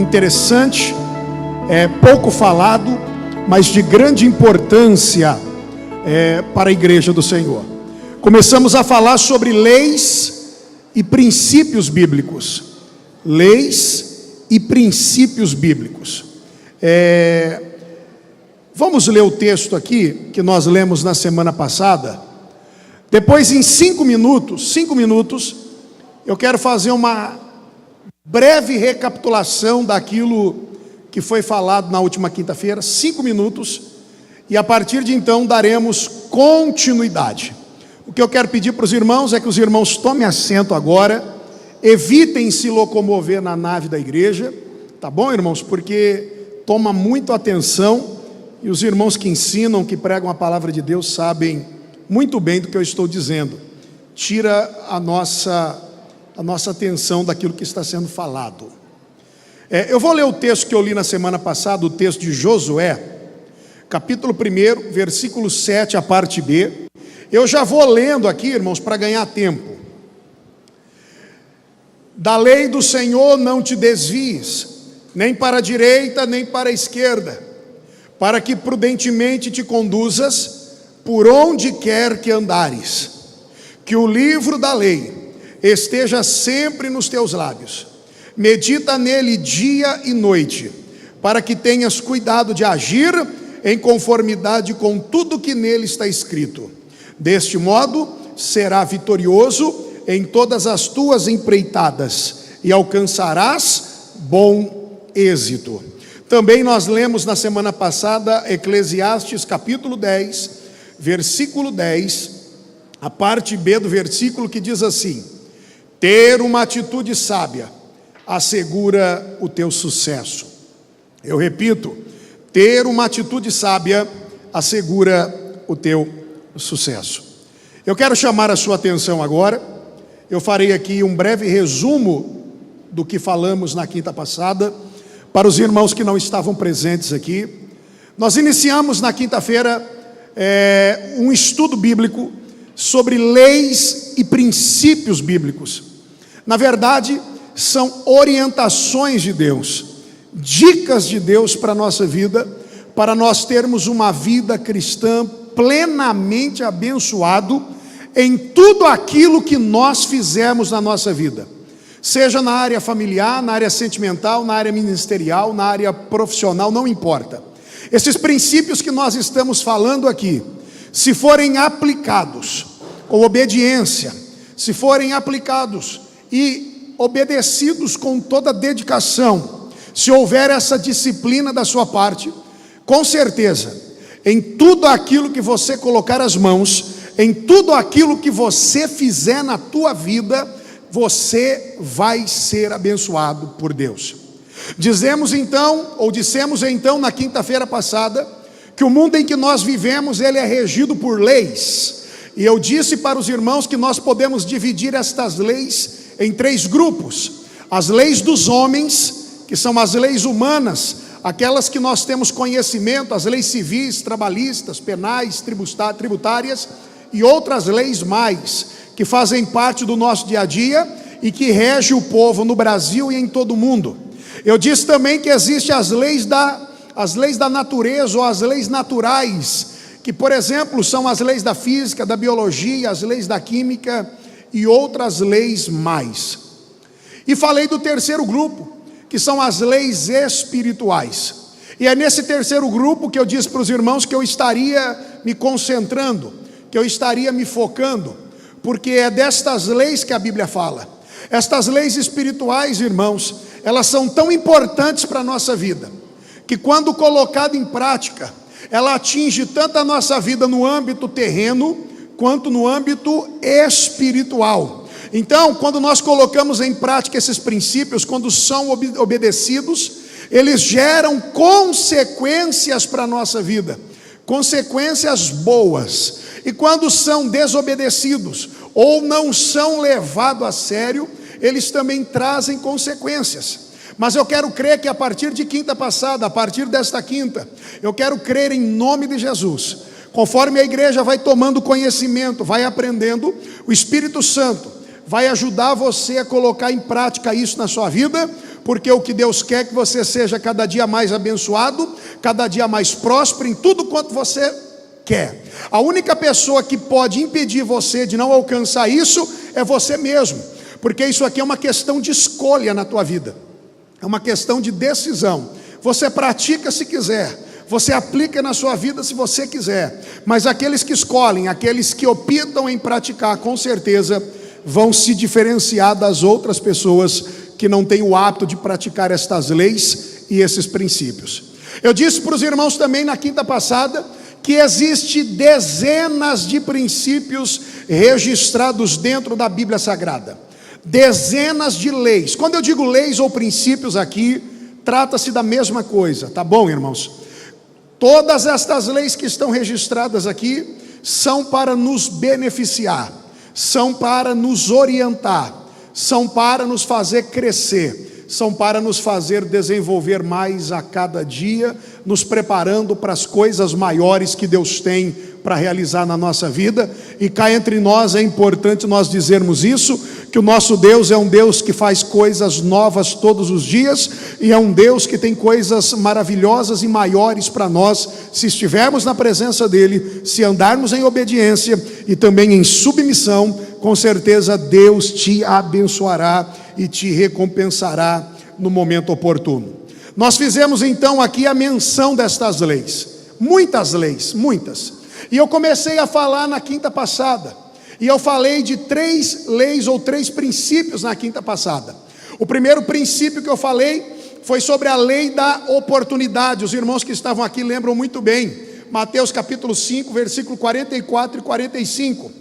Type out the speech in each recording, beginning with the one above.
interessante, pouco falado, mas de grande importância para a igreja do Senhor. Começamos a falar sobre leis e princípios bíblicos. Leis e princípios bíblicos. Vamos ler o texto aqui, que nós lemos na semana passada. Depois, em 5 minutos, eu quero fazer uma breve recapitulação daquilo que foi falado na última quinta-feira, 5 minutos, e a partir de então daremos continuidade. O que eu quero pedir para os irmãos é que os irmãos tomem assento agora, evitem se locomover na nave da igreja, tá bom, irmãos? Porque toma muito atenção, e os irmãos que ensinam, que pregam a palavra de Deus, sabem muito bem do que eu estou dizendo. Tira a nossa atenção daquilo que está sendo falado. Eu vou ler o texto que eu li na semana passada, o texto de Josué, capítulo 1, versículo 7, a parte B. Eu já vou lendo aqui, irmãos, para ganhar tempo. Da lei do Senhor não te desvies, nem para a direita, nem para a esquerda, para que prudentemente te conduzas por onde quer que andares. Que o livro da lei esteja sempre nos teus lábios. Medita nele dia e noite, para que tenhas cuidado de agir em conformidade com tudo que nele está escrito. Deste modo, será vitorioso em todas as tuas empreitadas e alcançarás bom êxito. Também nós lemos na semana passada Eclesiastes capítulo 10, versículo 10, a parte B do versículo, que diz assim: ter uma atitude sábia assegura o teu sucesso. Eu repito, ter uma atitude sábia assegura o teu sucesso. Eu quero chamar a sua atenção agora. Eu farei aqui um breve resumo do que falamos na quinta passada, para os irmãos que não estavam presentes aqui. Nós iniciamos na quinta-feira um estudo bíblico sobre leis e princípios bíblicos. Na verdade, são orientações de Deus, dicas de Deus para a nossa vida, para nós termos uma vida cristã plenamente abençoado em tudo aquilo que nós fizemos na nossa vida, seja na área familiar, na área sentimental, na área ministerial, na área profissional, não importa. Esses princípios que nós estamos falando aqui, se forem aplicados com obediência, se forem aplicados e obedecidos com toda dedicação, se houver essa disciplina da sua parte, com certeza, em tudo aquilo que você colocar as mãos, em tudo aquilo que você fizer na tua vida, você vai ser abençoado por Deus. Dissemos então na quinta-feira passada, que o mundo em que nós vivemos, ele é regido por leis. E eu disse para os irmãos que nós podemos dividir estas leis em 3 grupos. As leis dos homens, que são as leis humanas, aquelas que nós temos conhecimento, as leis civis, trabalhistas, penais, tributárias, e outras leis mais, que fazem parte do nosso dia a dia e que rege o povo no Brasil e em todo o mundo. Eu disse também que existem as leis da natureza, ou as leis naturais, que, por exemplo, são as leis da física, da biologia, as leis da química e outras leis mais. E falei do terceiro grupo, que são as leis espirituais. E é nesse terceiro grupo que eu disse para os irmãos que eu estaria me concentrando, que eu estaria me focando, porque é destas leis que a Bíblia fala. Estas leis espirituais, irmãos, elas são tão importantes para a nossa vida, que quando colocada em prática, ela atinge tanto a nossa vida no âmbito terreno, quanto no âmbito espiritual. Então, quando nós colocamos em prática esses princípios, quando são obedecidos, eles geram consequências para a nossa vida, consequências boas. E quando são desobedecidos, ou não são levados a sério, eles também trazem consequências. Mas eu quero crer que a partir de quinta passada, a partir desta quinta, eu quero crer em nome de Jesus, conforme a igreja vai tomando conhecimento, vai aprendendo, o Espírito Santo vai ajudar você a colocar em prática isso na sua vida, porque o que Deus quer é que você seja cada dia mais abençoado, cada dia mais próspero em tudo quanto você quer. A única pessoa que pode impedir você de não alcançar isso é você mesmo, porque isso aqui é uma questão de escolha na tua vida, é uma questão de decisão. Você pratica se quiser, você aplica na sua vida se você quiser, mas aqueles que escolhem, aqueles que optam em praticar, com certeza vão se diferenciar das outras pessoas que não têm o hábito de praticar estas leis e esses princípios. Eu disse para os irmãos também na quinta passada que existe dezenas de princípios registrados dentro da Bíblia Sagrada, dezenas de leis. Quando eu digo leis ou princípios aqui, trata-se da mesma coisa, tá bom, irmãos? Todas estas leis que estão registradas aqui são para nos beneficiar, são para nos orientar, são para nos fazer crescer, são para nos fazer desenvolver mais a cada dia, nos preparando para as coisas maiores que Deus tem para realizar na nossa vida. E cá entre nós é importante nós dizermos isso, que o nosso Deus é um Deus que faz coisas novas todos os dias, e é um Deus que tem coisas maravilhosas e maiores para nós, se estivermos na presença dEle, se andarmos em obediência e também em submissão. Com certeza Deus te abençoará e te recompensará no momento oportuno. Nós fizemos então aqui a menção destas leis, muitas leis, muitas, e eu comecei a falar na quinta passada, e eu falei de 3 leis ou 3 princípios na quinta passada. O primeiro princípio que eu falei foi sobre a lei da oportunidade. Os irmãos que estavam aqui lembram muito bem, Mateus capítulo 5, versículo 44 e 45.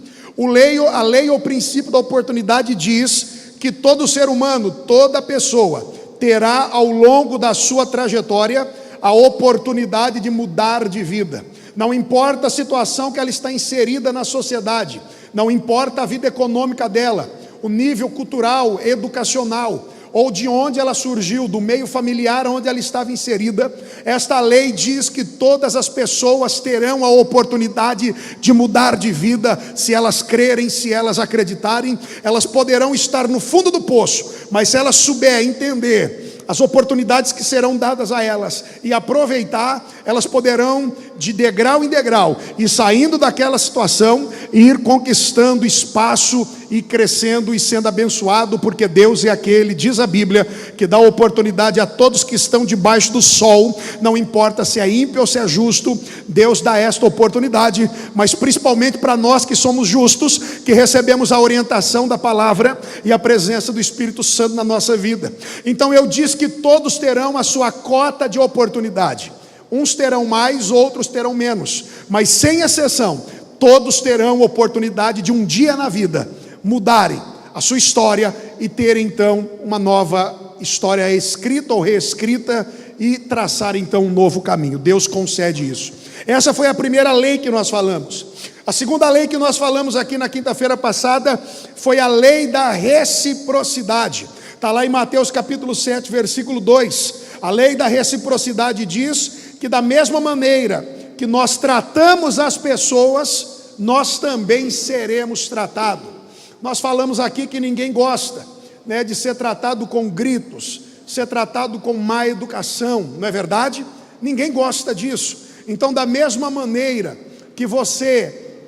A lei ou princípio da oportunidade diz que todo ser humano, toda pessoa, terá ao longo da sua trajetória a oportunidade de mudar de vida. Não importa a situação que ela está inserida na sociedade, não importa a vida econômica dela, o nível cultural, educacional, ou de onde ela surgiu, do meio familiar onde ela estava inserida, esta lei diz que todas as pessoas terão a oportunidade de mudar de vida, se elas crerem, se elas acreditarem. Elas poderão estar no fundo do poço, mas se elas souberem entender as oportunidades que serão dadas a elas e aproveitar, elas poderão de degrau em degrau e saindo daquela situação, ir conquistando espaço e crescendo e sendo abençoado, porque Deus é aquele, diz a Bíblia, que dá oportunidade a todos que estão debaixo do sol. Não importa se é ímpio ou se é justo, Deus dá esta oportunidade, mas principalmente para nós que somos justos, que recebemos a orientação da palavra e a presença do Espírito Santo na nossa vida. Então eu disse que todos terão a sua cota de oportunidade, uns terão mais, outros terão menos, mas sem exceção, todos terão oportunidade de um dia na vida mudarem a sua história e terem então uma nova história escrita ou reescrita e traçar então um novo caminho. Deus concede isso. Essa foi a primeira lei que nós falamos. A segunda lei que nós falamos aqui na quinta-feira passada foi a lei da reciprocidade. Está lá em Mateus capítulo 7, versículo 2. A lei da reciprocidade diz que da mesma maneira que nós tratamos as pessoas, nós também seremos tratados. Nós falamos aqui que ninguém gosta, né, de ser tratado com gritos, ser tratado com má educação, não é verdade? Ninguém gosta disso. Então, da mesma maneira que você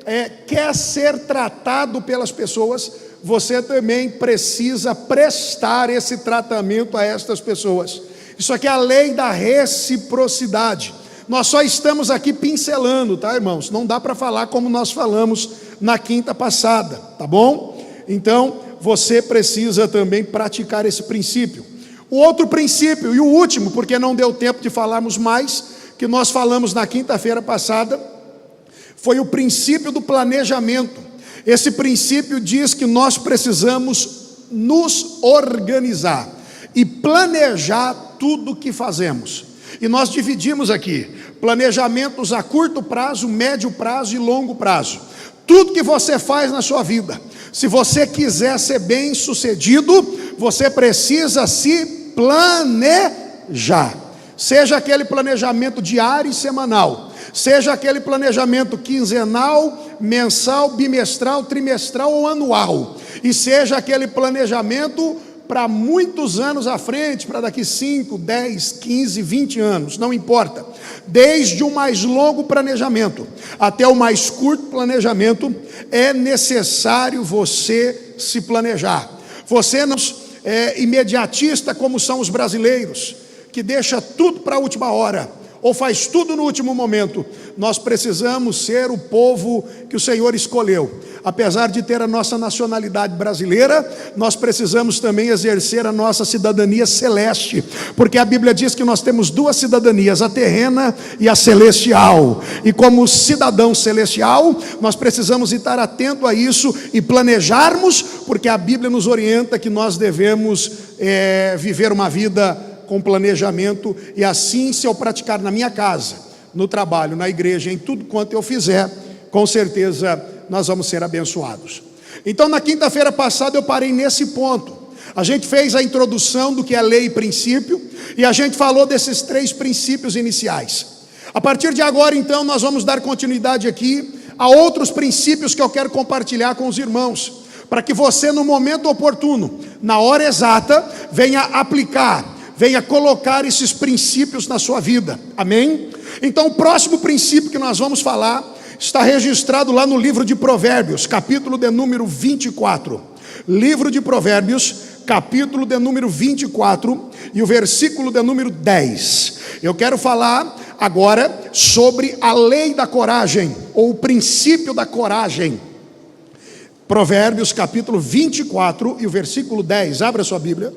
quer ser tratado pelas pessoas, você também precisa prestar esse tratamento a estas pessoas. Isso aqui é a lei da reciprocidade. Nós só estamos aqui pincelando, tá, irmãos? Não dá para falar como nós falamos na quinta passada, tá bom? Então, você precisa também praticar esse princípio. O outro princípio, e o último, porque não deu tempo de falarmos mais, que nós falamos na quinta-feira passada, foi o princípio do planejamento. Esse princípio diz que nós precisamos nos organizar e planejar tudo o que fazemos. E nós dividimos aqui planejamentos a curto prazo, médio prazo e longo prazo. Tudo que você faz na sua vida, se você quiser ser bem sucedido, você precisa se planejar. Seja aquele planejamento diário e semanal, seja aquele planejamento quinzenal, mensal, bimestral, trimestral ou anual, e seja aquele planejamento para muitos anos à frente, para daqui 5, 10, 15, 20 anos, não importa. Desde o mais longo planejamento até o mais curto planejamento, é necessário você se planejar. Você não é imediatista como são os brasileiros, que deixa tudo para a última hora, ou faz tudo no último momento. Nós precisamos ser o povo que o Senhor escolheu. Apesar de ter a nossa nacionalidade brasileira, nós precisamos também exercer a nossa cidadania celeste, porque a Bíblia diz que nós temos duas cidadanias, a terrena e a celestial, e como cidadão celestial, nós precisamos estar atento a isso e planejarmos, porque a Bíblia nos orienta que nós devemos viver uma vida com planejamento, e assim, se eu praticar na minha casa, no trabalho, na igreja, em tudo quanto eu fizer, com certeza nós vamos ser abençoados. Então, na quinta-feira passada eu parei nesse ponto. A gente fez a introdução do que é lei e princípio, e a gente falou desses 3 princípios iniciais. A partir de agora, então, nós vamos dar continuidade aqui a outros princípios que eu quero compartilhar com os irmãos, para que você, no momento oportuno, na hora exata, venha aplicar, venha colocar esses princípios na sua vida, amém? Então, o próximo princípio que nós vamos falar está registrado lá no livro de Provérbios, capítulo de número 24. Livro de Provérbios, capítulo de número 24 e o versículo de número 10. Eu quero falar agora sobre a lei da coragem, ou o princípio da coragem. Provérbios, capítulo 24 e o versículo 10. Abra sua Bíblia.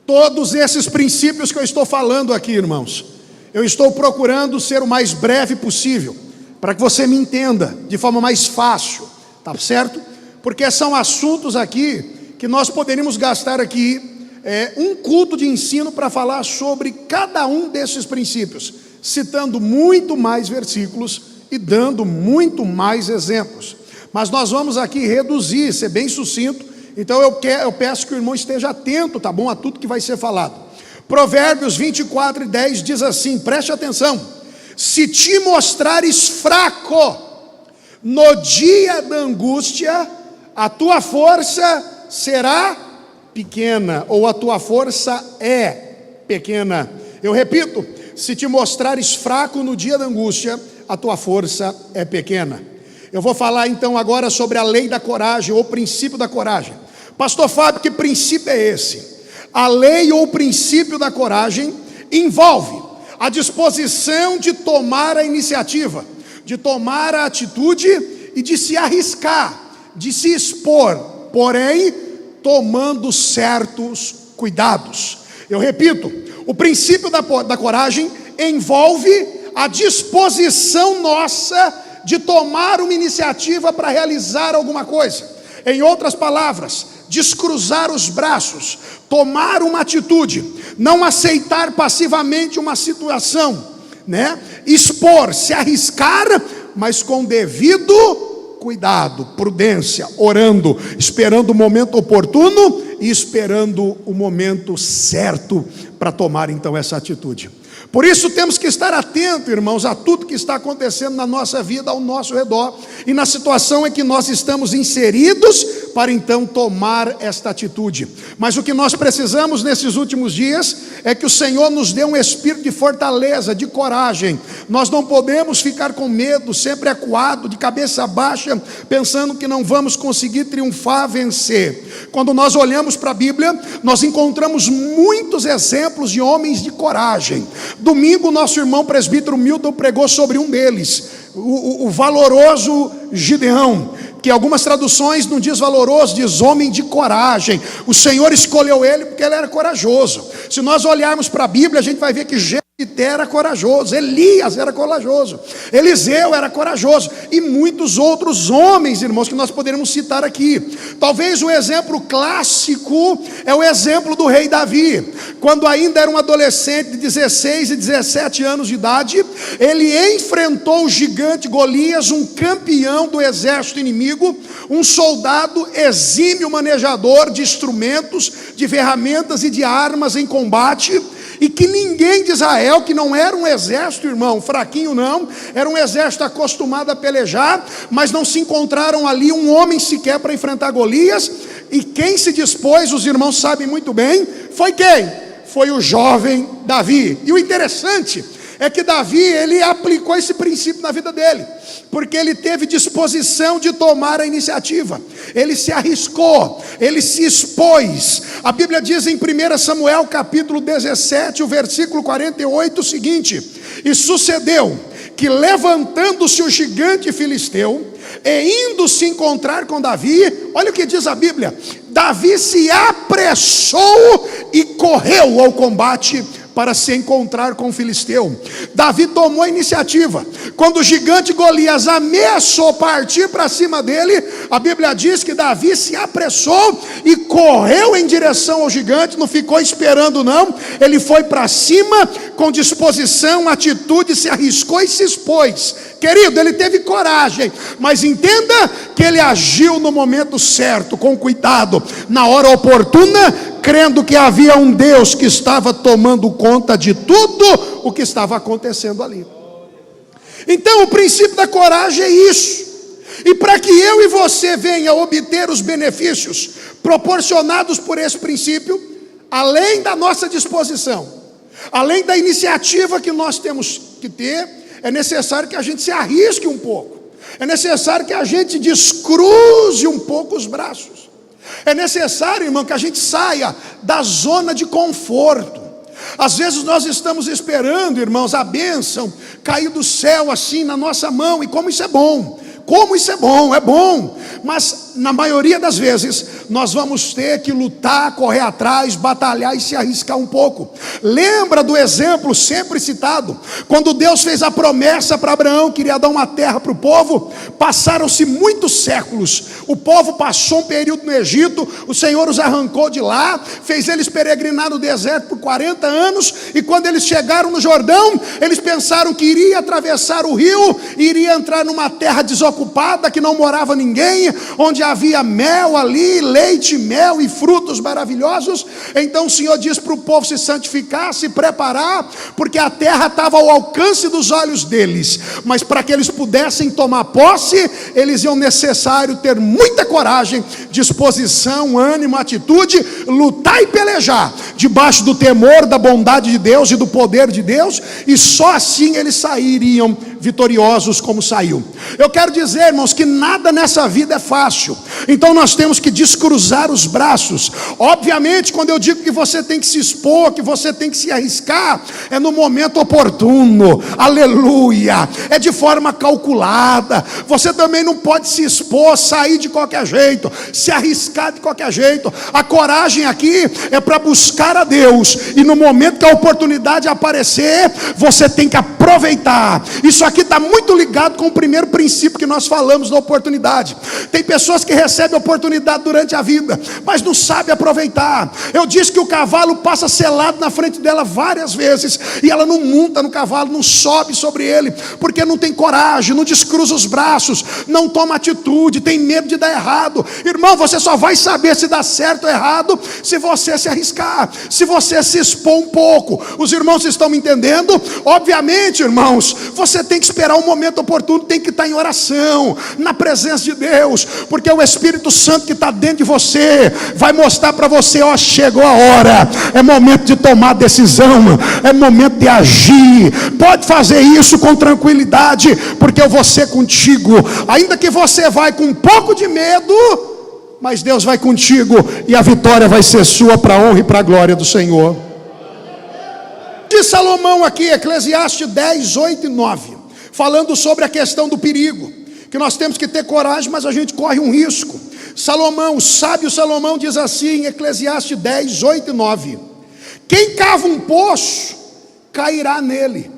Todos esses princípios que eu estou falando aqui, irmãos, eu estou procurando ser o mais breve possível, para que você me entenda de forma mais fácil, tá certo? Porque são assuntos aqui que nós poderíamos gastar aqui um culto de ensino para falar sobre cada um desses princípios, citando muito mais versículos e dando muito mais exemplos. Mas nós vamos aqui reduzir, ser bem sucinto. Então eu peço que o irmão esteja atento, tá bom, a tudo que vai ser falado. Provérbios 24 e 10 diz assim, preste atenção: se te mostrares fraco no dia da angústia, a tua força será pequena, ou a tua força é pequena. Eu repito, se te mostrares fraco no dia da angústia, a tua força é pequena. Eu vou falar então agora sobre a lei da coragem, ou o princípio da coragem. Pastor Fábio, que princípio é esse? A lei ou o princípio da coragem envolve a disposição de tomar a iniciativa, de tomar a atitude e de se arriscar, de se expor, porém tomando certos cuidados. Eu repito, o princípio da coragem envolve a disposição nossa de tomar uma iniciativa para realizar alguma coisa. Em outras palavras, descruzar os braços, tomar uma atitude, não aceitar passivamente uma situação, expor, se arriscar, mas com devido cuidado, prudência, orando, esperando o momento oportuno e esperando o momento certo para tomar então essa atitude. Por isso temos que estar atentos, irmãos, a tudo que está acontecendo na nossa vida, ao nosso redor, e na situação em que nós estamos inseridos, para então tomar esta atitude. Mas o que nós precisamos nesses últimos dias, é que o Senhor nos dê um espírito de fortaleza, de coragem. Nós não podemos ficar com medo, sempre acuado, de cabeça baixa, pensando que não vamos conseguir triunfar, vencer. Quando nós olhamos para a Bíblia, nós encontramos muitos exemplos de homens de coragem. Domingo, nosso irmão presbítero Milton pregou sobre um deles, o valoroso Gideão, que algumas traduções não diz valoroso, diz homem de coragem. O Senhor escolheu ele porque ele era corajoso. Se nós olharmos para a Bíblia, a gente vai ver que Jefté era corajoso, Elias era corajoso, Eliseu era corajoso, e muitos outros homens, irmãos, que nós poderíamos citar aqui. Talvez o exemplo clássico é o exemplo do rei Davi. Quando ainda era um adolescente de 16 e 17 anos de idade, ele enfrentou o gigante Golias, um campeão do exército inimigo, um soldado exímio manejador de instrumentos, de ferramentas e de armas em combate. e que ninguém de Israel, que não era um exército, irmão, fraquinho não, era um exército acostumado a pelejar, mas não se encontraram ali um homem sequer para enfrentar Golias, e quem se dispôs, os irmãos sabem muito bem, foi quem? Foi o jovem Davi. E o interessante é que Davi, ele aplicou esse princípio na vida dele, porque ele teve disposição de tomar a iniciativa, ele se arriscou, ele se expôs. A Bíblia diz em 1 Samuel capítulo 17, o versículo 48, o seguinte: e sucedeu que, levantando-se o gigante filisteu e indo se encontrar com Davi, olha o que diz a Bíblia: Davi se apressou e correu ao combate para se encontrar com o filisteu. Davi tomou a iniciativa. Quando o gigante Golias ameaçou partir para cima dele, a Bíblia diz que Davi se apressou e correu em direção ao gigante, não ficou esperando não, ele foi para cima com disposição, atitude, se arriscou e se expôs. Querido, ele teve coragem, mas entenda que ele agiu no momento certo, com cuidado, na hora oportuna, crendo que havia um Deus que estava tomando conta de tudo o que estava acontecendo ali. Então o princípio da coragem é isso. E para que eu e você venha obter os benefícios proporcionados por esse princípio, além da nossa disposição, além da iniciativa que nós temos que ter, é necessário que a gente se arrisque um pouco, é necessário que a gente descruze um pouco os braços, é necessário, irmão, que a gente saia da zona de conforto. Às vezes nós estamos esperando, irmãos, a bênção cair do céu assim na nossa mão, e como isso é bom, é bom, mas na maioria das vezes nós vamos ter que lutar, correr atrás, batalhar e se arriscar um pouco. Lembra do exemplo sempre citado, quando Deus fez a promessa para Abraão, queria dar uma terra para o povo, passaram-se muitos séculos, o povo passou um período no Egito, o Senhor os arrancou de lá, fez eles peregrinar no deserto por 40 anos, e quando eles chegaram no Jordão, eles pensaram que iria atravessar o rio, iria entrar numa terra desocupada, que não morava ninguém, onde havia mel ali, leite, mel e frutos maravilhosos. Então o Senhor diz para o povo se santificar, se preparar, porque a terra estava ao alcance dos olhos deles, mas para que eles pudessem tomar posse, eles iam necessário ter muita coragem, disposição, ânimo, atitude, lutar e pelejar, debaixo do temor, da bondade de Deus e do poder de Deus, e só assim eles sairiam vitoriosos como saiu. Eu quero dizer, irmãos, que nada nessa vida é fácil, então nós temos que descruzar os braços. Obviamente, quando eu digo que você tem que se expor, que você tem que se arriscar, é no momento oportuno, aleluia, é de forma calculada. Você também não pode se expor, sair de qualquer jeito, se arriscar de qualquer jeito. A coragem aqui é para buscar a Deus, e no momento que a oportunidade aparecer, você tem que aproveitar. Isso aqui está muito ligado com o primeiro princípio que nós falamos da oportunidade. Tem pessoas que recebem oportunidade durante a vida, mas não sabem aproveitar. Eu disse que o cavalo passa selado na frente dela várias vezes, e ela não monta no cavalo, não sobe sobre ele, porque não tem coragem, não descruza os braços, não toma atitude, tem medo de dar errado. Irmão, você só vai saber se dá certo ou errado se você se arriscar, se você se expor um pouco. Os irmãos estão me entendendo? Obviamente, irmãos, você tem que esperar um momento oportuno, tem que estar em oração, na presença de Deus, porque o Espírito Santo que está dentro de você vai mostrar para você: ó, chegou a hora, é momento de tomar decisão, é momento de agir. Pode fazer isso com tranquilidade, porque eu vou ser contigo, ainda que você vai com um pouco de medo, mas Deus vai contigo, e a vitória vai ser sua, para a honra e para a glória do Senhor. De Salomão aqui, Eclesiastes 10, 8 e 9, falando sobre a questão do perigo, que nós temos que ter coragem, mas a gente corre um risco. Salomão, o sábio Salomão diz assim em Eclesiastes 10, 8 e 9: quem cava um poço, cairá nele.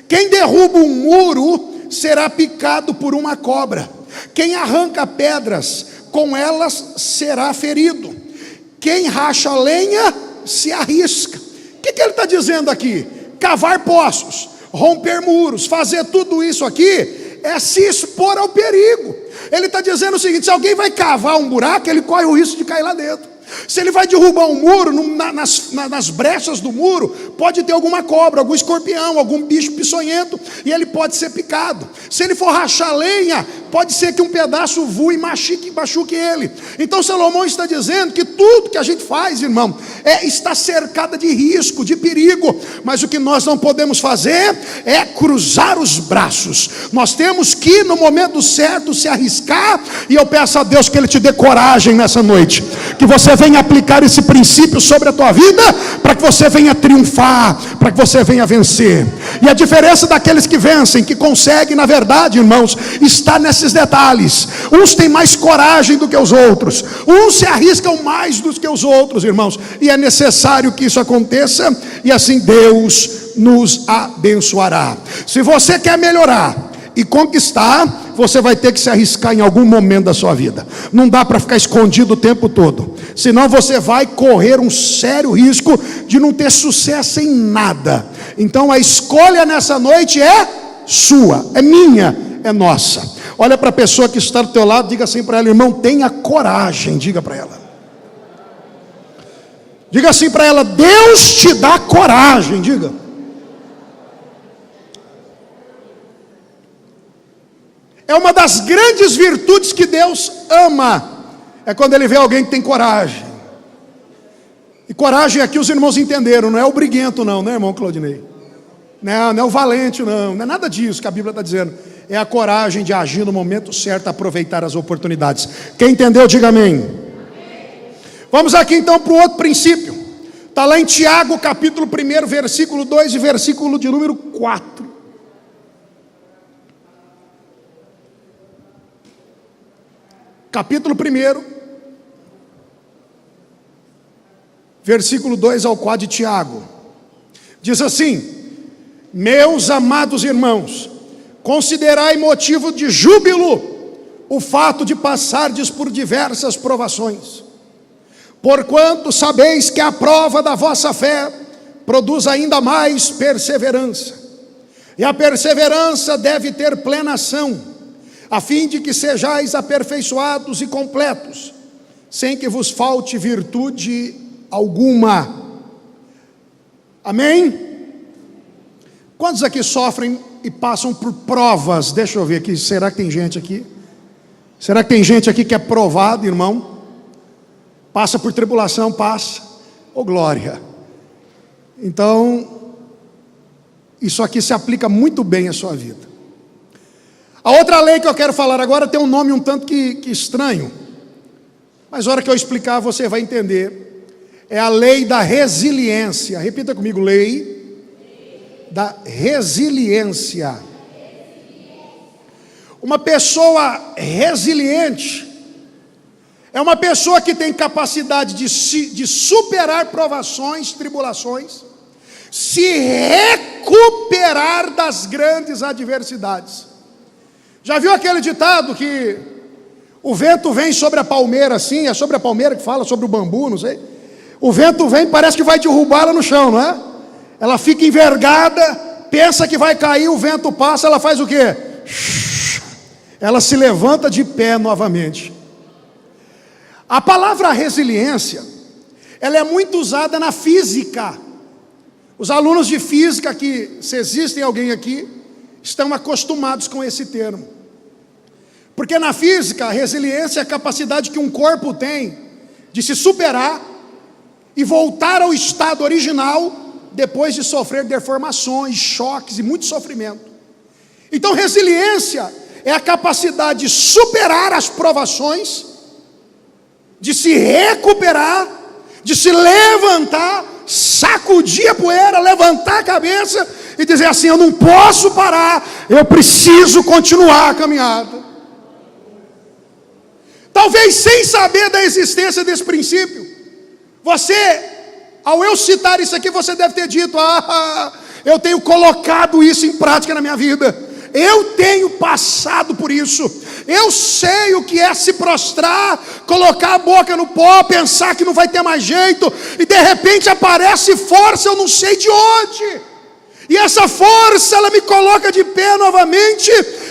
Quem derruba um muro, será picado por uma cobra. Quem arranca pedras, com elas será ferido. Quem racha lenha, se arrisca. O que ele está dizendo aqui? Cavar poços, romper muros, fazer tudo isso aqui é se expor ao perigo. Ele está dizendo o seguinte: se alguém vai cavar um buraco, ele corre o risco de cair lá dentro. Se ele vai derrubar um muro, nas brechas do muro, pode ter alguma cobra, algum escorpião, algum bicho peçonhento, e ele pode ser picado. Se ele for rachar lenha, pode ser que um pedaço voe e machuque ele. Então Salomão está dizendo que tudo que a gente faz, irmão, está cercada de risco, de perigo. Mas o que nós não podemos fazer é cruzar os braços. Nós temos que, no momento certo, se arriscar. E eu peço a Deus que Ele te dê coragem nessa noite, que você venha aplicar esse princípio sobre a tua vida, para que você venha triunfar, para que você venha vencer. E a diferença daqueles que vencem, que conseguem, na verdade, irmãos, está nesses detalhes. Uns têm mais coragem do que os outros, uns se arriscam mais do que os outros, irmãos, e é necessário que isso aconteça, e assim Deus nos abençoará. Se você quer melhorar e conquistar, você vai ter que se arriscar em algum momento da sua vida. Não dá para ficar escondido o tempo todo, senão você vai correr um sério risco de não ter sucesso em nada. Então a escolha nessa noite é sua, é minha, é nossa. Olha para a pessoa que está do teu lado, diga assim para ela: irmão, tenha coragem. Diga para ela, diga assim para ela: Deus te dá coragem. Diga. É uma das grandes virtudes que Deus ama, é quando Ele vê alguém que tem coragem. E coragem aqui os irmãos entenderam, não é o briguento não, né, irmão Claudinei? Não é o valente não é nada disso que a Bíblia está dizendo. É a coragem de agir no momento certo, aproveitar as oportunidades. Quem entendeu, diga amém. Vamos aqui então para o outro princípio. Está lá em Tiago, capítulo 1, versículo 2 e versículo de número 4. Capítulo 1, versículo 2 ao 4 de Tiago. Diz assim: meus amados irmãos, considerai motivo de júbilo o fato de passardes por diversas provações, porquanto sabeis que a prova da vossa fé produz ainda mais perseverança. E a perseverança deve ter plena ação, a fim de que sejais aperfeiçoados e completos, sem que vos falte virtude alguma. Amém? Quantos aqui sofrem e passam por provas? Deixa eu ver aqui, será que tem gente aqui? Será que tem gente aqui que é provado, irmão? Passa por tribulação, passa. Oh glória! Então, isso aqui se aplica muito bem à sua vida. A outra lei que eu quero falar agora tem um nome um tanto que estranho, mas na hora que eu explicar você vai entender. É a lei da resiliência. Repita comigo: lei da resiliência. Uma pessoa resiliente é uma pessoa que tem capacidade de superar provações, tribulações, se recuperar das grandes adversidades. Já viu aquele ditado que o vento vem sobre a palmeira assim? É sobre a palmeira que fala, sobre o bambu, não sei. O vento vem, parece que vai derrubar ela no chão, não é? Ela fica envergada, pensa que vai cair, o vento passa, ela faz o quê? Ela se levanta de pé novamente. A palavra resiliência, ela é muito usada na física. Os alunos de física aqui, se existem alguém aqui, estão acostumados com esse termo. Porque na física, a resiliência é a capacidade que um corpo tem de se superar e voltar ao estado original depois de sofrer deformações, choques e muito sofrimento. Então resiliência é a capacidade de superar as provações, de se recuperar, de se levantar, sacudir a poeira, levantar a cabeça e dizer assim: eu não posso parar, eu preciso continuar a caminhada. Talvez sem saber da existência desse princípio, você, ao eu citar isso aqui, você deve ter dito: eu tenho colocado isso em prática na minha vida, eu tenho passado por isso, eu sei o que é se prostrar, colocar a boca no pó, pensar que não vai ter mais jeito, e de repente aparece força, eu não sei de onde, e essa força ela me coloca de pé novamente,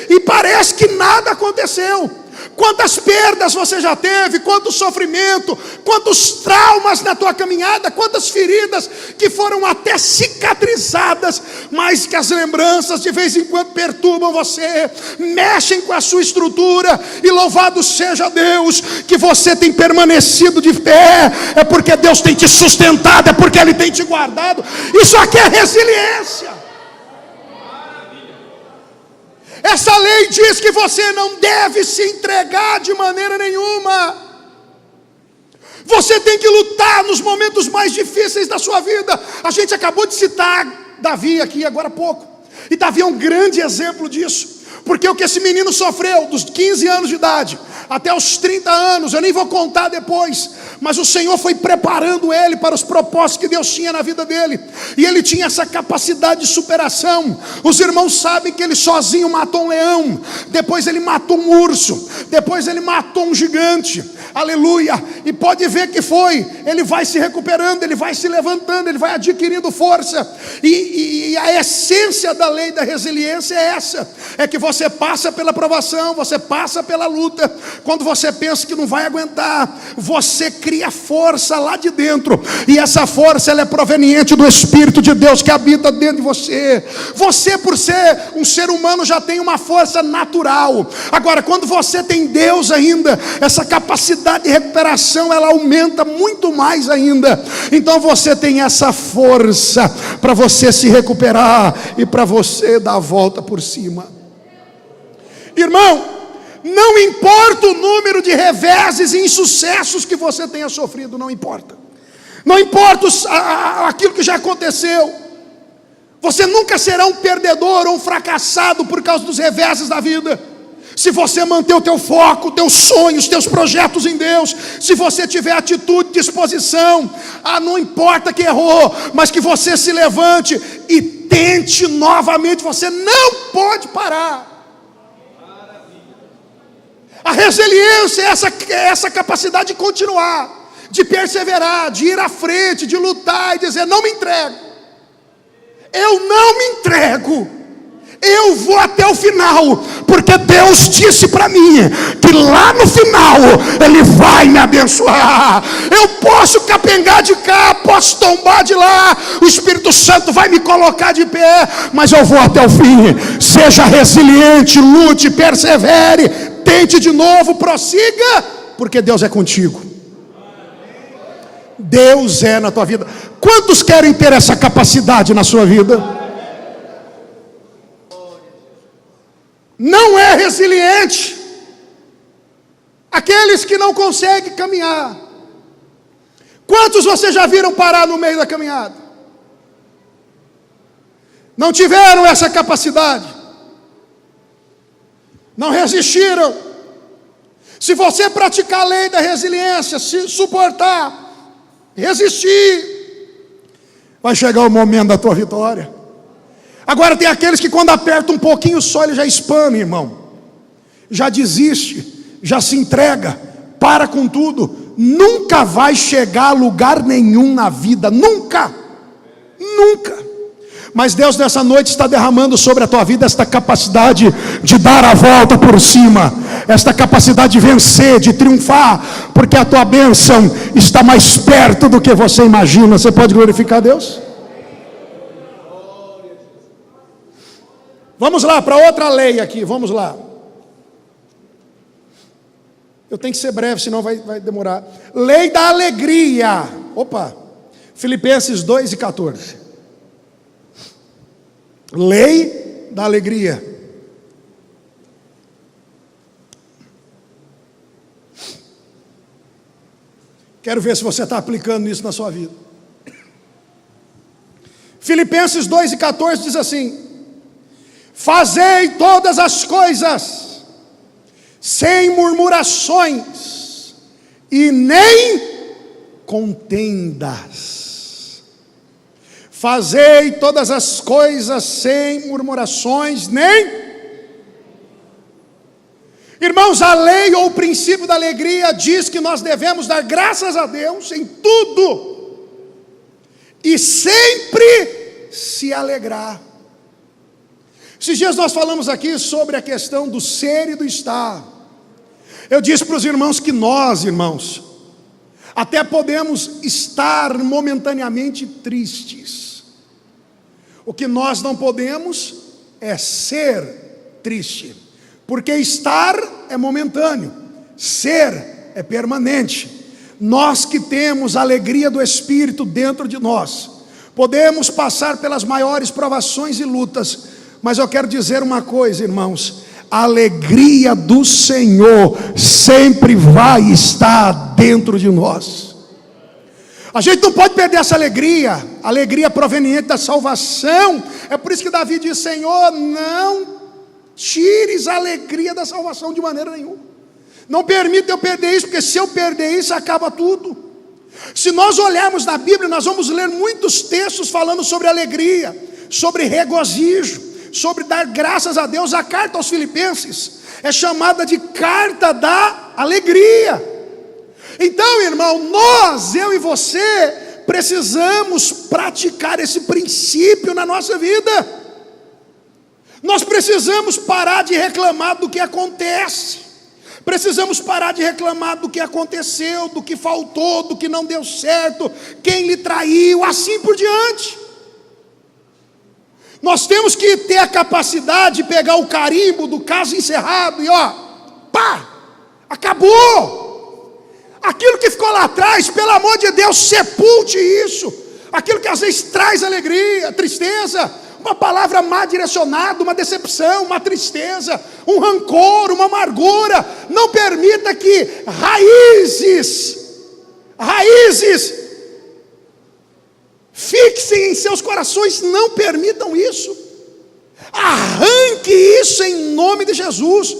e parece que nada aconteceu. Quantas perdas você já teve, quanto sofrimento, quantos traumas na tua caminhada, quantas feridas que foram até cicatrizadas, mas que as lembranças de vez em quando perturbam você, mexem com a sua estrutura, e louvado seja Deus, que você tem permanecido de pé, é porque Deus tem te sustentado, é porque Ele tem te guardado. Isso aqui é resiliência. Essa lei diz que você não deve se entregar de maneira nenhuma. Você tem que lutar nos momentos mais difíceis da sua vida. A gente acabou de citar Davi aqui agora há pouco, e Davi é um grande exemplo disso, porque o que esse menino sofreu dos 15 anos de idade até os 30 anos, eu nem vou contar depois, mas o Senhor foi preparando ele para os propósitos que Deus tinha na vida dele, e ele tinha essa capacidade de superação. Os irmãos sabem que ele sozinho matou um leão, depois ele matou um urso, depois ele matou um gigante, aleluia, e pode ver que ele vai se recuperando, ele vai se levantando, ele vai adquirindo força, e a essência da lei da resiliência é essa, é que você passa pela provação, você passa pela luta. Quando você pensa que não vai aguentar, você cria força lá de dentro, e essa força ela é proveniente do Espírito de Deus que habita dentro de você. Você, por ser um ser humano, já tem uma força natural. Agora, quando você tem Deus ainda, essa capacidade de recuperação ela aumenta muito mais ainda. Então você tem essa força para você se recuperar e para você dar a volta por cima. Irmão, não importa o número de reveses e insucessos que você tenha sofrido, não importa. Não importa aquilo que já aconteceu. Você nunca será um perdedor ou um fracassado por causa dos reveses da vida. Se você manter o teu foco, os teus sonhos, os teus projetos em Deus, se você tiver atitude, disposição, não importa que errou, mas que você se levante e tente novamente, você não pode parar. A resiliência é essa capacidade de continuar, de perseverar, de ir à frente, de lutar e dizer: não me entrego, eu não me entrego, eu vou até o final, porque Deus disse para mim que lá no final Ele vai me abençoar. Eu posso capengar de cá, posso tombar de lá, o Espírito Santo vai me colocar de pé, mas eu vou até o fim. Seja resiliente, lute, persevere, tente de novo, prossiga, porque Deus é contigo. Deus é na tua vida. Quantos querem ter essa capacidade na sua vida? Não é resiliente aqueles que não conseguem caminhar. Quantos vocês já viram parar no meio da caminhada? Não tiveram essa capacidade, não resistiram. Se você praticar a lei da resiliência, se suportar, resistir, vai chegar o momento da tua vitória. Agora tem aqueles que quando aperta um pouquinho só, ele já espana, irmão, já desiste, já se entrega, para com tudo, nunca vai chegar a lugar nenhum na vida, nunca, nunca. Mas Deus nessa noite está derramando sobre a tua vida esta capacidade de dar a volta por cima, esta capacidade de vencer, de triunfar, porque a tua bênção está mais perto do que você imagina. Você pode glorificar a Deus? Vamos lá para outra lei aqui, vamos lá. Eu tenho que ser breve, senão vai demorar. Lei da alegria. Opa, Filipenses 2:14. Lei da alegria. Quero ver se você está aplicando isso na sua vida. Filipenses 2:14 diz assim: fazei todas as coisas sem murmurações e nem contendas. Fazei todas as coisas sem murmurações, nem... Irmãos, a lei ou o princípio da alegria diz que nós devemos dar graças a Deus em tudo e sempre se alegrar. Esses dias nós falamos aqui sobre a questão do ser e do estar. Eu disse para os irmãos que nós, irmãos, até podemos estar momentaneamente tristes. O que nós não podemos é ser triste, porque estar é momentâneo, ser é permanente. Nós que temos a alegria do Espírito dentro de nós, podemos passar pelas maiores provações e lutas, mas eu quero dizer uma coisa, irmãos: a alegria do Senhor sempre vai estar dentro de nós. A gente não pode perder essa alegria, alegria proveniente da salvação. É por isso que Davi diz: Senhor, não tires a alegria da salvação de maneira nenhuma. Não permita eu perder isso, porque se eu perder isso, acaba tudo. Se nós olharmos na Bíblia, nós vamos ler muitos textos falando sobre alegria, sobre regozijo, sobre dar graças a Deus. A carta aos Filipenses é chamada de carta da alegria. Então, irmão, nós, eu e você, precisamos praticar esse princípio na nossa vida. Nós precisamos parar de reclamar do que acontece. Precisamos parar de reclamar do que aconteceu, do que faltou, do que não deu certo, quem lhe traiu, assim por diante. Nós temos que ter a capacidade de pegar o carimbo do caso encerrado e pá, acabou. Aquilo que ficou lá atrás, pelo amor de Deus, sepulte isso. Aquilo que às vezes traz alegria, tristeza, uma palavra má direcionada, uma decepção, uma tristeza, um rancor, uma amargura. Não permita que raízes fixem em seus corações, não permitam isso. Arranque isso em nome de Jesus.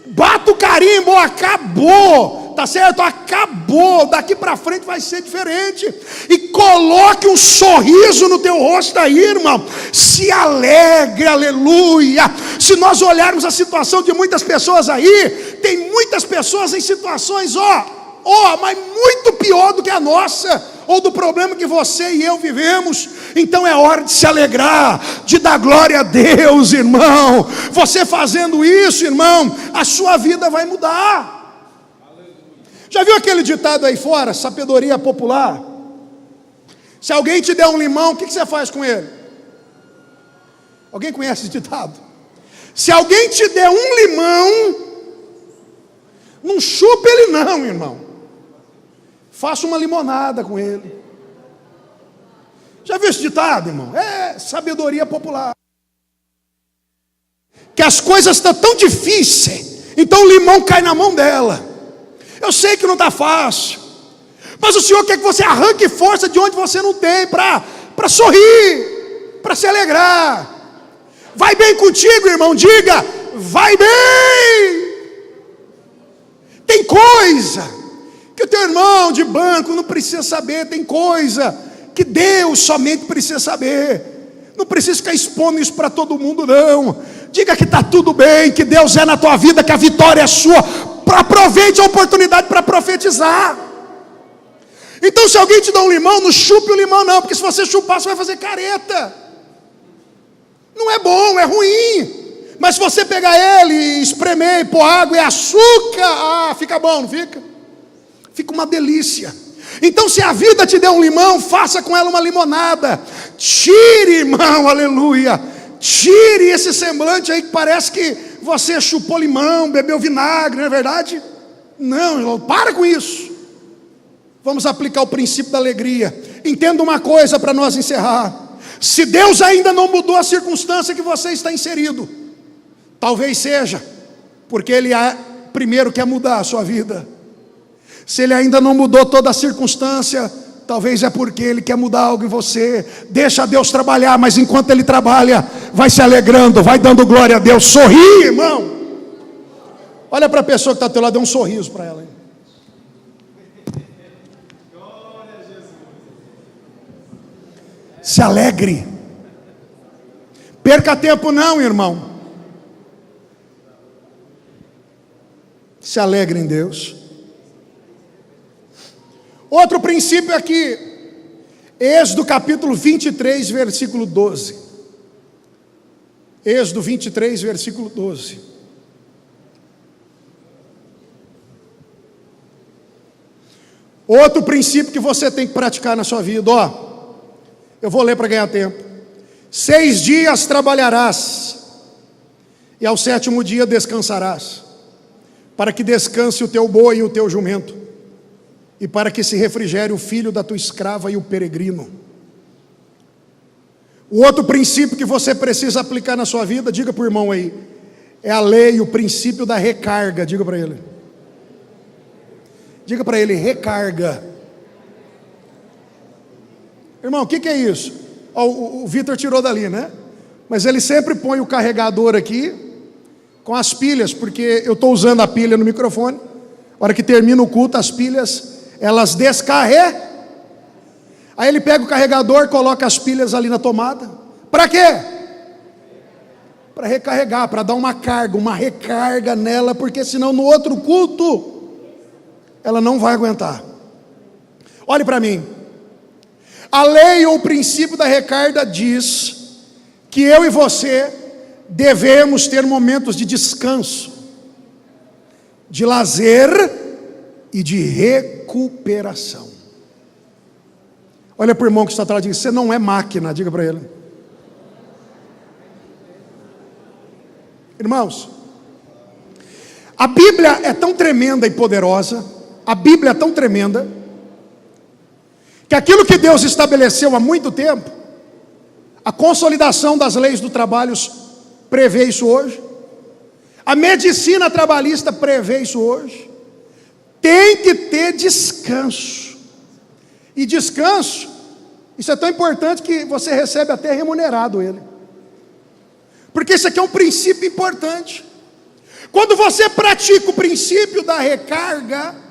Bata o carimbo, acabou, tá certo? Acabou, daqui para frente vai ser diferente. E coloque um sorriso no teu rosto aí, irmão. Se alegre, aleluia. Se nós olharmos a situação de muitas pessoas aí, tem muitas pessoas em situações, mas muito pior do que a nossa, ou do problema que você e eu vivemos. Então é hora de se alegrar, de dar glória a Deus, irmão. Você fazendo isso, irmão, a sua vida vai mudar. Já viu aquele ditado aí fora, sabedoria popular? Se alguém te der um limão, o que você faz com ele? Alguém conhece esse ditado? Se alguém te der um limão, não chupa ele não, irmão. Faça uma limonada com ele. Já viu esse ditado, irmão? É sabedoria popular. Que as coisas estão tão difíceis, então o limão cai na mão dela. Eu sei que não está fácil, mas o Senhor quer que você arranque força de onde você não tem, para sorrir, para se alegrar. Vai bem contigo, irmão, diga, vai bem. Tem coisa que o teu irmão de banco não precisa saber, tem coisa que Deus somente precisa saber. Não precisa ficar expondo isso para todo mundo, não. Diga que está tudo bem, que Deus é na tua vida, que a vitória é sua. Aproveite a oportunidade para profetizar. Então, se alguém te dá um limão, não chupe o limão não, porque se você chupar, você vai fazer careta. Não é bom, é ruim. Mas se você pegar ele e espremer e pôr água e açúcar, fica bom, não fica? Fica uma delícia. Então, se a vida te deu um limão, faça com ela uma limonada. Tire, irmão, aleluia. Tire esse semblante aí que parece que você chupou limão, bebeu vinagre, não é verdade? Não, irmão, para com isso. Vamos aplicar o princípio da alegria. Entenda uma coisa para nós encerrar. Se Deus ainda não mudou a circunstância que você está inserido, talvez seja porque Ele primeiro quer mudar a sua vida. Se Ele ainda não mudou toda a circunstância, talvez é porque Ele quer mudar algo em você. Deixa Deus trabalhar, mas enquanto Ele trabalha, vai se alegrando, vai dando glória a Deus. Sorri, irmão. Olha para a pessoa que está ao teu lado, dê um sorriso para ela. Se alegre. Perca tempo não, irmão. Se alegre em Deus. Outro princípio aqui, Êxodo capítulo 23, versículo 12. Êxodo 23, versículo 12. Outro princípio que você tem que praticar na sua vida, eu vou ler para ganhar tempo. 6 dias trabalharás, e ao 7º dia descansarás, para que descanse o teu boi e o teu jumento, e para que se refrigere o filho da tua escrava e o peregrino. O outro princípio que você precisa aplicar na sua vida, diga para o irmão aí, é a lei, o princípio da recarga. Diga para ele. Diga para ele, recarga. Irmão, o que é isso? O Vitor tirou dali, né? Mas ele sempre põe o carregador aqui com as pilhas, porque eu estou usando a pilha no microfone. A hora que termina o culto, as pilhas, elas descarregam. Aí ele pega o carregador, coloca as pilhas ali na tomada. Para quê? Para recarregar, para dar uma carga, uma recarga nela, porque senão no outro culto ela não vai aguentar. Olhe para mim. A lei ou o princípio da recarga diz que eu e você devemos ter momentos de descanso, de lazer e de recuperação. Olha para o irmão que está atrás, diga, você não é máquina, diga para ele. Irmãos, a Bíblia é tão tremenda e poderosa, a Bíblia é tão tremenda, que aquilo que Deus estabeleceu há muito tempo, a consolidação das leis do trabalho prevê isso hoje, a medicina trabalhista prevê isso hoje, tem que ter descanso, e descanso, isso é tão importante que você recebe até remunerado ele, porque isso aqui é um princípio importante. Quando você pratica o princípio da recarga,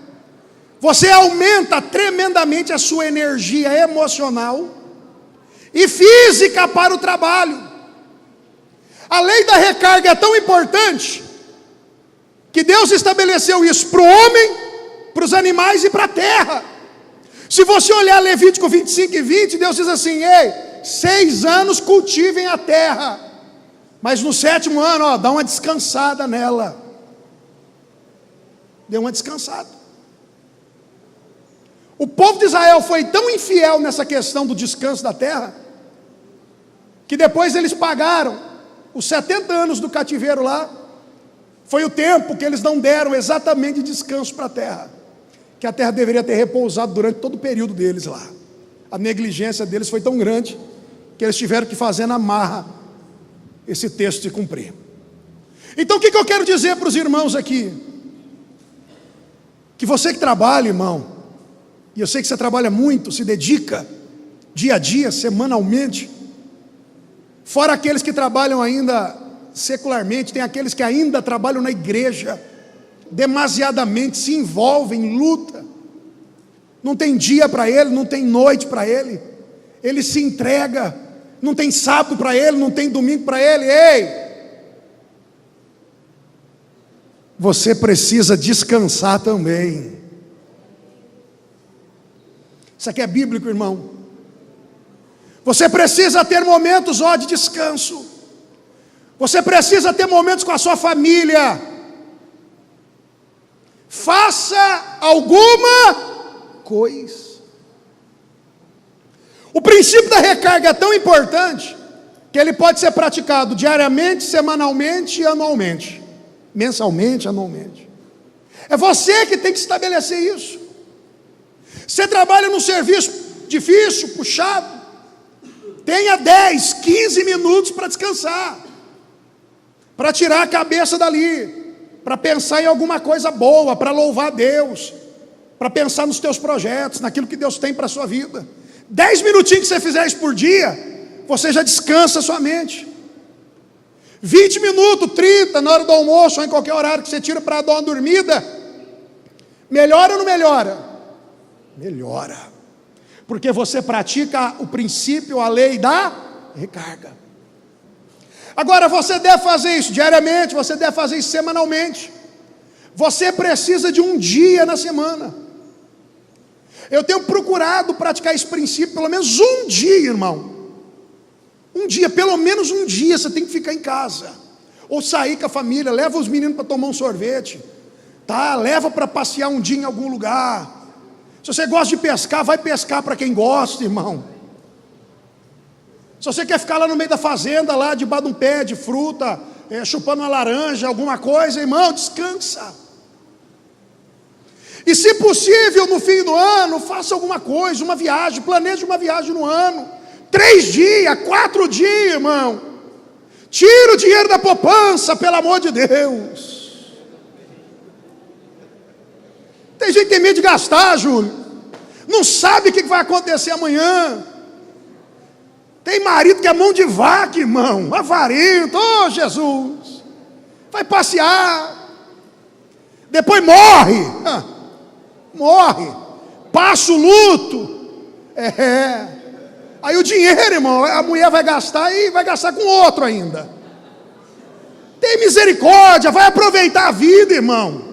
você aumenta tremendamente a sua energia emocional e física para o trabalho. A lei da recarga é tão importante que Deus estabeleceu isso para o homem, para os animais e para a terra. Se você olhar Levítico 25 e 20, Deus diz assim: ei, 6 anos cultivem a terra, mas no 7º ano, dá uma descansada nela. Dê uma descansada. O povo de Israel foi tão infiel nessa questão do descanso da terra, que depois eles pagaram os 70 anos do cativeiro lá. Foi o tempo que eles não deram exatamente de descanso para a terra, que a terra deveria ter repousado durante todo o período deles lá. A negligência deles foi tão grande que eles tiveram que fazer na marra esse texto se cumprir. Então o que eu quero dizer para os irmãos aqui? Que você que trabalha, irmão, e eu sei que você trabalha muito, se dedica, dia a dia, semanalmente, fora aqueles que trabalham ainda secularmente, tem aqueles que ainda trabalham na igreja, demasiadamente, se envolvem, luta, não tem dia para ele, não tem noite para ele, ele se entrega, não tem sábado para ele, não tem domingo para ele. Ei, você precisa descansar também. Isso aqui é bíblico, irmão. Você precisa ter momentos de descanso. Você precisa ter momentos com a sua família. Faça alguma coisa. O princípio da recarga é tão importante que ele pode ser praticado diariamente, semanalmente e anualmente. Mensalmente, anualmente. É você que tem que estabelecer isso. Você trabalha num serviço difícil, puxado, tenha 10, 15 minutos para descansar, para tirar a cabeça dali, para pensar em alguma coisa boa, para louvar a Deus, para pensar nos teus projetos, naquilo que Deus tem para a sua vida. 10 minutinhos que você fizer isso por dia, você já descansa a sua mente. 20 minutos, 30, na hora do almoço, ou em qualquer horário que você tira para dar uma dormida, melhora ou não melhora? Melhora, porque você pratica o princípio, a lei da recarga. Agora você deve fazer isso diariamente, você deve fazer isso semanalmente. Você precisa de um dia na semana. Eu tenho procurado praticar esse princípio pelo menos um dia, irmão. Um dia, pelo menos um dia você tem que ficar em casa, ou sair com a família, leva os meninos para tomar um sorvete, tá? Leva para passear um dia em algum lugar, Se você gosta de pescar, vai pescar para quem gosta, irmão. Se você quer ficar lá no meio da fazenda, lá debaixo de um pé de fruta, chupando uma laranja, alguma coisa, irmão, descansa. E se possível, no fim do ano, faça alguma coisa, uma viagem, planeje uma viagem no ano. 3 dias, 4 dias, irmão. Tira o dinheiro da poupança, pelo amor de Deus. Tem gente que tem medo de gastar, Júlio. Não sabe o que vai acontecer amanhã. Tem marido que é mão de vaca, irmão, avarento, oh Jesus. Vai passear, depois morre. Morre, passa o luto. Aí o dinheiro, irmão, a mulher vai gastar e vai gastar com outro ainda. Tem misericórdia, vai aproveitar a vida, irmão.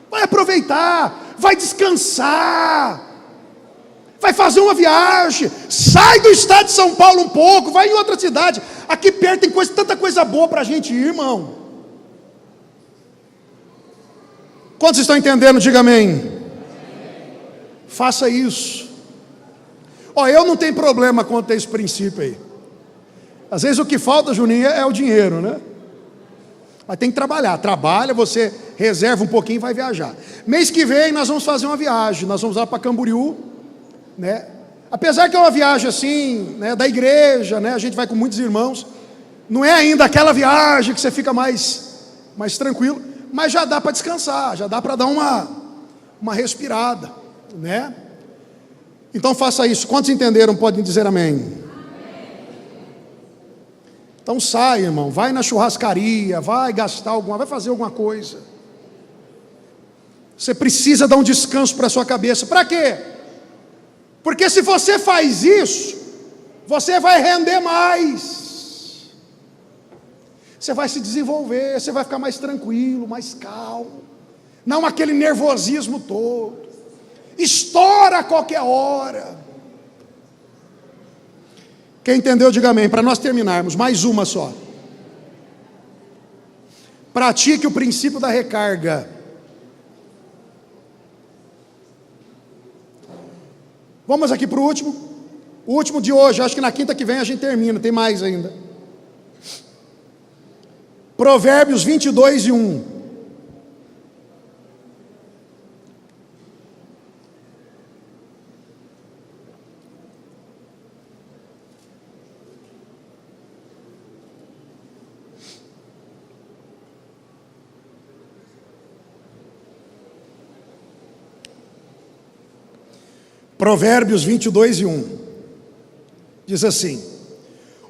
Vai aproveitar, vai descansar, vai fazer uma viagem, sai do estado de São Paulo um pouco, vai em outra cidade. Aqui perto tem tanta coisa boa para a gente ir, irmão. Quantos estão entendendo? Diga amém. Faça isso. Eu não tenho problema quanto a esse princípio aí. Às vezes o que falta, Juninho, é o dinheiro, né? Mas tem que trabalhar. Trabalha, você reserva um pouquinho e vai viajar. Mês que vem nós vamos fazer uma viagem. Nós vamos lá para Camboriú, né? Apesar que é uma viagem assim, né, da igreja, né? A gente vai com muitos irmãos. Não é ainda aquela viagem que você fica mais tranquilo, mas já dá para descansar, já dá para dar uma respirada, né? Então faça isso. Quantos entenderam? Podem dizer amém. Então sai, irmão, vai na churrascaria, vai gastar vai fazer alguma coisa. Você precisa dar um descanso para a sua cabeça. Para quê? Porque se você faz isso, você vai render mais. Você vai se desenvolver, você vai ficar mais tranquilo, mais calmo. Não aquele nervosismo todo. Estoura a qualquer hora. Quem entendeu, diga amém. Para nós terminarmos, mais uma só. Pratique o princípio da recarga. Vamos aqui para o último. O último de hoje, acho que na quinta que vem a gente termina, tem mais ainda. Provérbios 22:1. Provérbios 22:1 diz assim: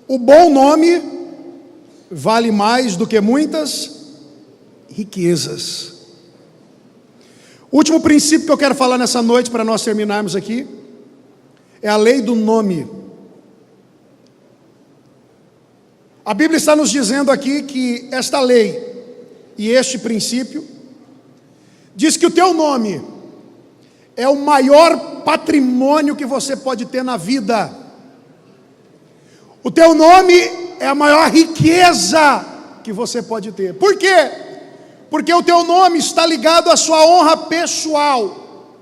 o bom nome vale mais do que muitas riquezas. O último princípio que eu quero falar nessa noite, para nós terminarmos aqui, é a lei do nome. A Bíblia está nos dizendo aqui que esta lei e este princípio diz que o teu nome é o maior patrimônio que você pode ter na vida. O teu nome é a maior riqueza que você pode ter. Por quê? Porque o teu nome está ligado à sua honra pessoal,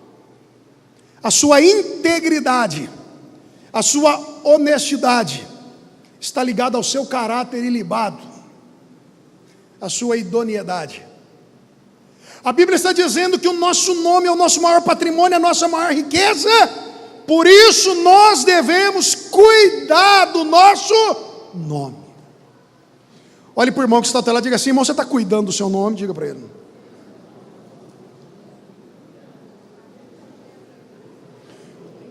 à sua integridade, à sua honestidade, está ligado ao seu caráter ilibado, à sua idoneidade. A Bíblia está dizendo que o nosso nome é o nosso maior patrimônio, a nossa maior riqueza. Por isso nós devemos cuidar do nosso nome. Olhe para o irmão que está até lá, diga assim: irmão, você está cuidando do seu nome? Diga para ele.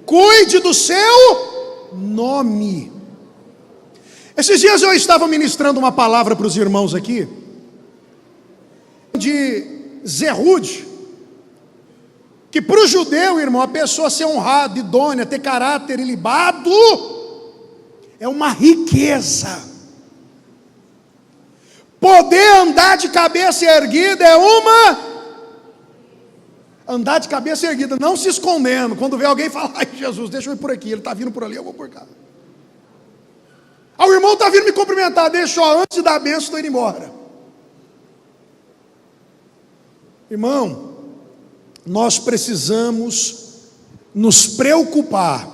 Cuide do seu nome. Esses dias eu estava ministrando uma palavra para os irmãos aqui, de Zerrude, que para o judeu, irmão, a pessoa ser honrada, idônea, ter caráter ilibado, é uma riqueza. Poder andar de cabeça erguida é andar de cabeça erguida, não se escondendo. Quando vê alguém falar: ai Jesus, deixa eu ir por aqui, ele está vindo por ali, eu vou por cá. O irmão está vindo me cumprimentar, deixa eu, antes da bênção, estou indo embora. Irmão, nós precisamos nos preocupar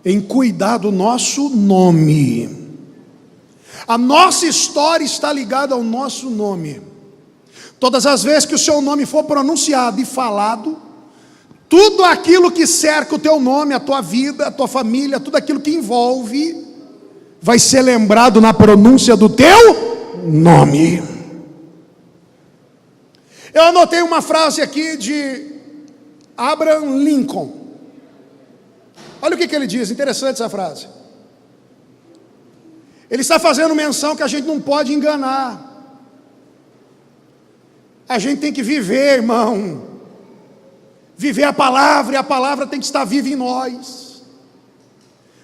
em cuidar do nosso nome. A nossa história está ligada ao nosso nome. Todas as vezes que o seu nome for pronunciado e falado, tudo aquilo que cerca o teu nome, a tua vida, a tua família, tudo aquilo que envolve, vai ser lembrado na pronúncia do teu nome. Eu anotei uma frase aqui de Abraham Lincoln. Olha o que ele diz, interessante essa frase. Ele está fazendo menção que a gente não pode enganar. A gente tem que viver, irmão. Viver a palavra, e a palavra tem que estar viva em nós.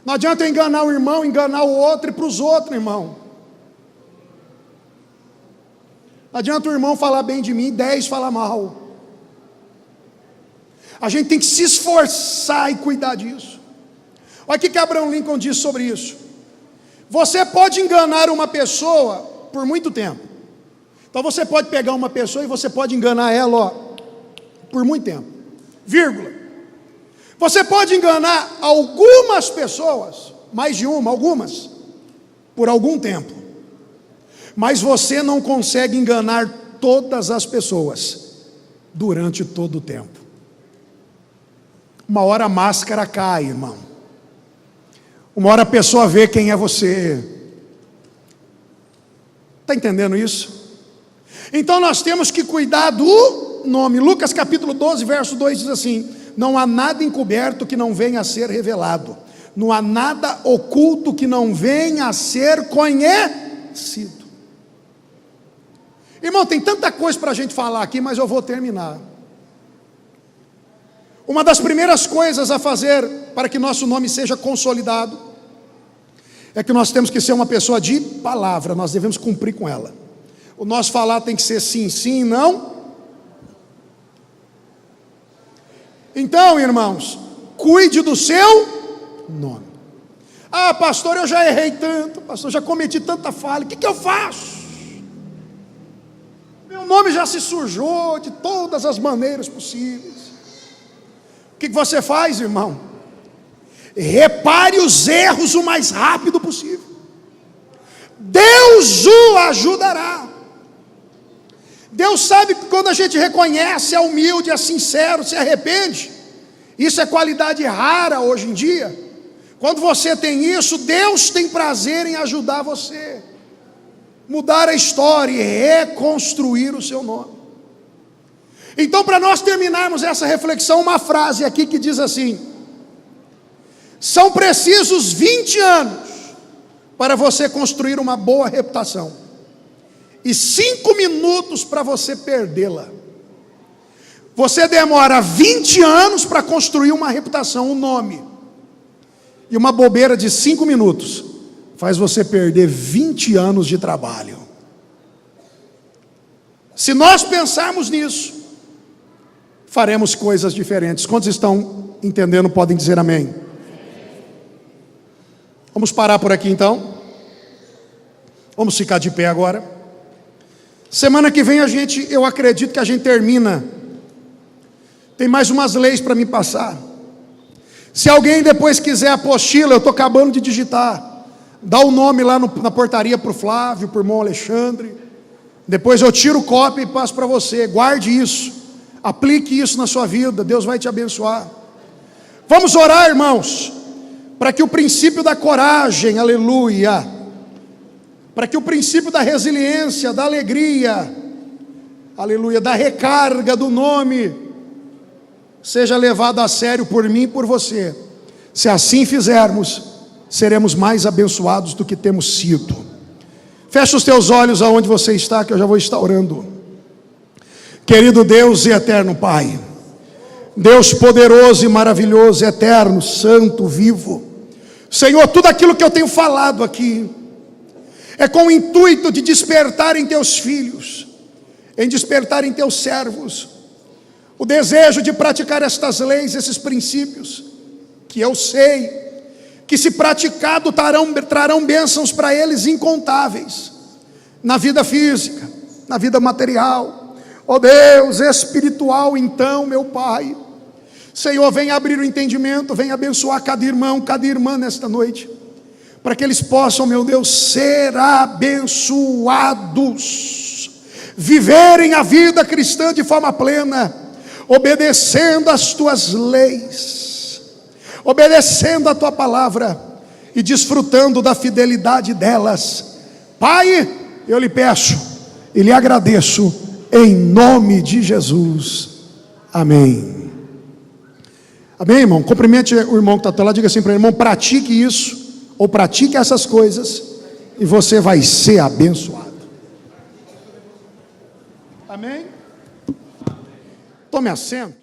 Não adianta eu enganar o irmão, enganar o outro e para os outros, irmão. Não adianta o irmão falar bem de mim e 10 falar mal. A gente tem que se esforçar e cuidar disso. Olha o que Abraham Lincoln diz sobre isso. Você pode enganar uma pessoa por muito tempo. Então você pode pegar uma pessoa e você pode enganar ela, ó, por muito tempo. Vírgula. Você pode enganar algumas pessoas, mais de uma, algumas, por algum tempo. Mas você não consegue enganar todas as pessoas durante todo o tempo. Uma hora a máscara cai, irmão. Uma hora a pessoa vê quem é você. Está entendendo isso? Então nós temos que cuidar do nome. Lucas capítulo 12, verso 2 diz assim: não há nada encoberto que não venha a ser revelado, não há nada oculto que não venha a ser conhecido. Irmão, tem tanta coisa para a gente falar aqui, mas eu vou terminar. Uma das primeiras coisas a fazer para que nosso nome seja consolidado é que nós temos que ser uma pessoa de palavra, nós devemos cumprir com ela. O nosso falar tem que ser sim, sim, não. Então, irmãos, cuide do seu nome. Ah, pastor, eu já errei tanto, pastor, já cometi tanta falha, o que eu faço? Meu nome já se sujou de todas as maneiras possíveis. O que você faz, irmão? Repare os erros o mais rápido possível. Deus o ajudará. Deus sabe que quando a gente reconhece, é humilde, é sincero, se arrepende, isso é qualidade rara hoje em dia. Quando você tem isso, Deus tem prazer em ajudar você, mudar a história e reconstruir o seu nome. Então, para nós terminarmos essa reflexão, uma frase aqui que diz assim: são precisos 20 anos para você construir uma boa reputação, e 5 minutos para você perdê-la. Você demora 20 anos para construir uma reputação, um nome, e uma bobeira de 5 minutos faz você perder 20 anos de trabalho. Se nós pensarmos nisso, faremos coisas diferentes. Quantos estão entendendo, podem dizer amém? Vamos parar por aqui então. Vamos ficar de pé agora. Semana que vem eu acredito que a gente termina. Tem mais umas leis para me passar. Se alguém depois quiser a apostila, eu estou acabando de digitar. Dá o nome lá na portaria para o Flávio, para o irmão Alexandre. Depois eu tiro cópia e passo para você. Guarde isso. Aplique isso na sua vida. Deus vai te abençoar. Vamos orar, irmãos, para que o princípio da coragem, aleluia, para que o princípio da resiliência, da alegria, aleluia, da recarga do nome, seja levado a sério por mim e por você. Se assim fizermos, seremos mais abençoados do que temos sido. Fecha os teus olhos aonde você está, que eu já vou estar orando. Querido Deus e eterno Pai, Deus poderoso e maravilhoso, eterno, santo, vivo, Senhor, tudo aquilo que eu tenho falado aqui é com o intuito de despertar em teus filhos, em despertar em teus servos, o desejo de praticar estas leis, esses princípios, que eu sei, que se praticado trarão bênçãos para eles incontáveis, na vida física, na vida material. Ó Deus espiritual, então, meu Pai, Senhor, vem abrir o entendimento, vem abençoar cada irmão, cada irmã nesta noite, para que eles possam, meu Deus, ser abençoados, viverem a vida cristã de forma plena, obedecendo as tuas leis, obedecendo a tua palavra e desfrutando da fidelidade delas. Pai, eu lhe peço e lhe agradeço em nome de Jesus, amém. Amém, irmão? Cumprimente o irmão que está até lá, diga assim para ele: irmão, pratique isso, ou pratique essas coisas, e você vai ser abençoado. Amém? Tome assento.